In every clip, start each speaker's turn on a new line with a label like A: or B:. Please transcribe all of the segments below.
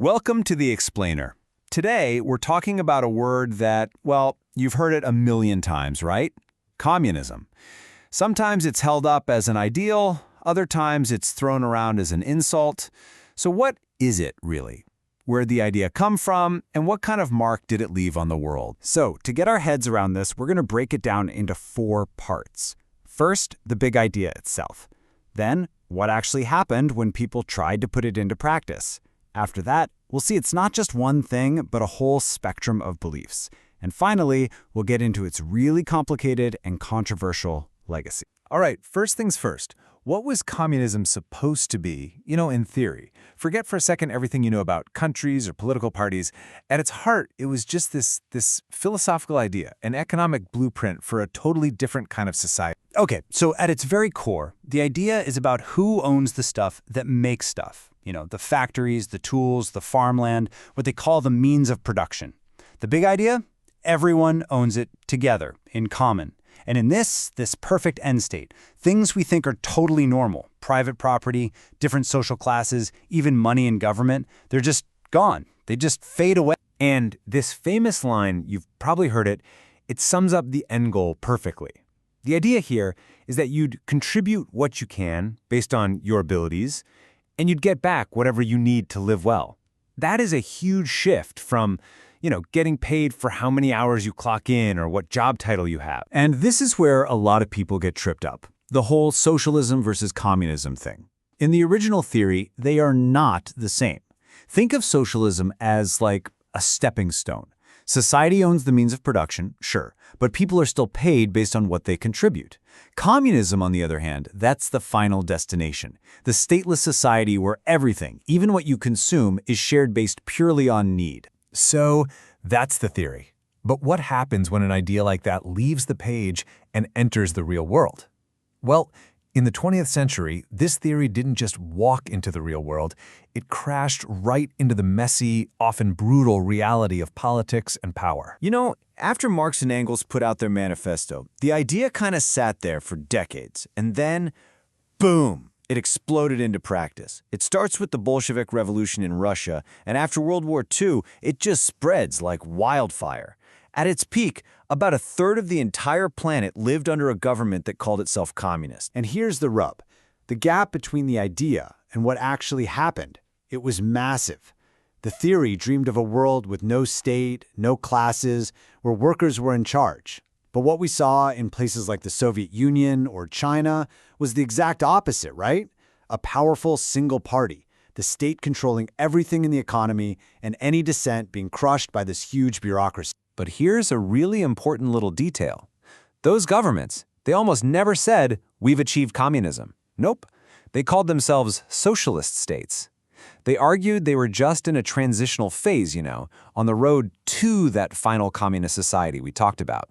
A: Welcome to The Explainer. Today, we're talking about a word that, well, you've heard it a million times, right? Communism. Sometimes it's held up as an ideal, other times it's thrown around as an insult. So what is it, really? Where'd the idea come from, and what kind of mark did it leave on the world?
B: So, to get our heads around this, we're going to break it down into 4 parts. First, the big idea itself. Then, what actually happened when people tried to put it into practice. After that, we'll see it's not just one thing, but a whole spectrum of beliefs. And finally, we'll get into its really complicated and controversial legacy.
C: All right, first things first. What was communism supposed to be, in theory? Forget for a second everything you know about countries or political parties. At its heart, it was just this philosophical idea, an economic blueprint for a totally different kind of society.
B: Okay, so at its very core, the idea is about who owns the stuff that makes stuff. The factories, the tools, the farmland, what they call the means of production. The big idea? Everyone owns it together, in common. And in this perfect end state, things we think are totally normal, private property, different social classes, even money and government, they're just gone. They just fade away.
C: And this famous line, you've probably heard it, it sums up the end goal perfectly. The idea here is that you'd contribute what you can based on your abilities, and you'd get back whatever you need to live well. That is a huge shift from getting paid for how many hours you clock in or what job title you have.
B: And this is where a lot of people get tripped up. The whole socialism versus communism thing. In the original theory, they are not the same. Think of socialism as like a stepping stone. Society owns the means of production, sure, but people are still paid based on what they contribute. Communism, on the other hand, that's the final destination. The stateless society where everything, even what you consume, is shared based purely on need.
C: So that's the theory. But what happens when an idea like that leaves the page and enters the real world? Well, in the 20th century, this theory didn't just walk into the real world, it crashed right into the messy, often brutal reality of politics and power.
A: After Marx and Engels put out their manifesto, the idea kind of sat there for decades, and then, boom! It exploded into practice. It starts with the Bolshevik Revolution in Russia, and after World War II, it just spreads like wildfire. At its peak, about a third of the entire planet lived under a government that called itself communist.
B: And here's the rub. The gap between the idea and what actually happened, it was massive. The theory dreamed of a world with no state, no classes, where workers were in charge. But what we saw in places like the Soviet Union or China was the exact opposite, right? A powerful single party, the state controlling everything in the economy and any dissent being crushed by this huge bureaucracy.
C: But here's a really important little detail. Those governments, they almost never said, we've achieved communism. Nope. They called themselves socialist states. They argued they were just in a transitional phase, on the road to that final communist society we talked about.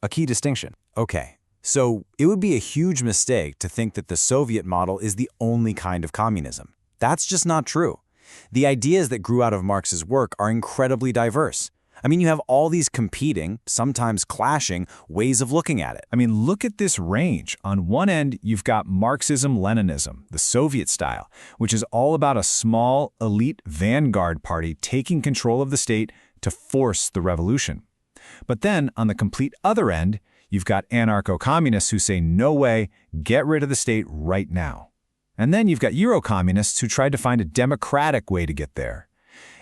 C: A key distinction.
A: Okay, so it would be a huge mistake to think that the Soviet model is the only kind of communism. That's just not true. The ideas that grew out of Marx's work are incredibly diverse. You have all these competing, sometimes clashing, ways of looking at it.
C: Look at this range. On one end, you've got Marxism-Leninism, the Soviet style, which is all about a small, elite vanguard party taking control of the state to force the revolution. But then, on the complete other end, you've got anarcho-communists who say, no way, get rid of the state right now. And then you've got Euro-communists who tried to find a democratic way to get there.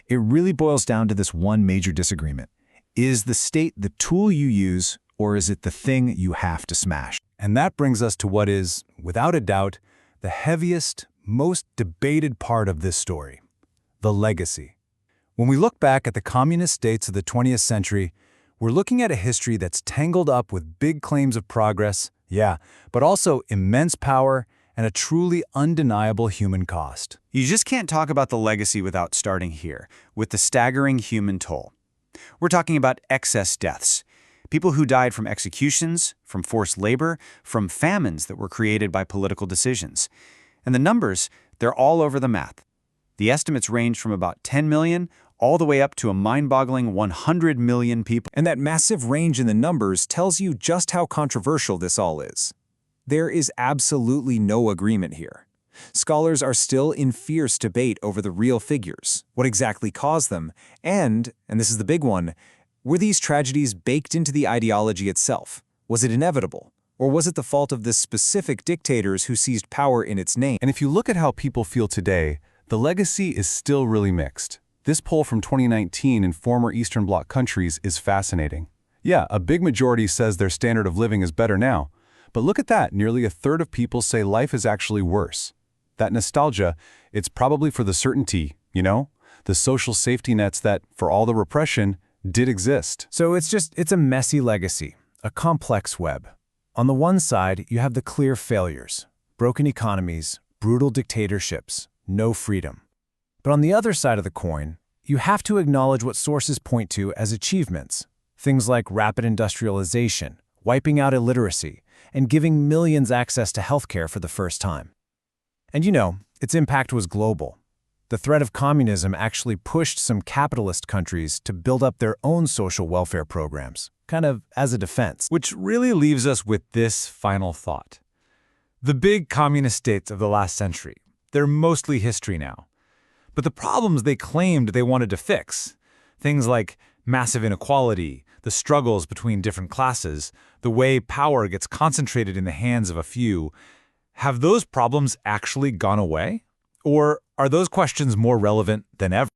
C: It really boils down to this one major disagreement. Is the state the tool you use, or is it the thing you have to smash?
A: And that brings us to what is, without a doubt, the heaviest, most debated part of this story, the legacy. When we look back at the communist states of the 20th century, we're looking at a history that's tangled up with big claims of progress, yeah, but also immense power and a truly undeniable human cost.
B: You just can't talk about the legacy without starting here, with the staggering human toll. We're talking about excess deaths. People who died from executions, from forced labor, from famines that were created by political decisions. And the numbers, they're all over the map. The estimates range from about 10 million all the way up to a mind-boggling 100 million people.
C: And that massive range in the numbers tells you just how controversial this all is. There is absolutely no agreement here.
A: Scholars are still in fierce debate over the real figures, what exactly caused them, and this is the big one, were these tragedies baked into the ideology itself? Was it inevitable? Or was it the fault of the specific dictators who seized power in its name?
B: And if you look at how people feel today, the legacy is still really mixed. This poll from 2019 in former Eastern Bloc countries is fascinating. Yeah, a big majority says their standard of living is better now. But look at that, nearly a third of people say life is actually worse. That nostalgia, it's probably for the certainty, the social safety nets that, for all the repression, did exist.
C: So it's a messy legacy, a complex web. On the one side, you have the clear failures, broken economies, brutal dictatorships, no freedom. But on the other side of the coin, you have to acknowledge what sources point to as achievements. Things like rapid industrialization, wiping out illiteracy, and giving millions access to healthcare for the first time. And its impact was global. The threat of communism actually pushed some capitalist countries to build up their own social welfare programs, kind of as a defense.
B: Which really leaves us with this final thought. The big communist states of the last century, they're mostly history now. But the problems they claimed they wanted to fix, things like massive inequality, the struggles between different classes, the way power gets concentrated in the hands of a few, have those problems actually gone away? Or are those questions more relevant than ever?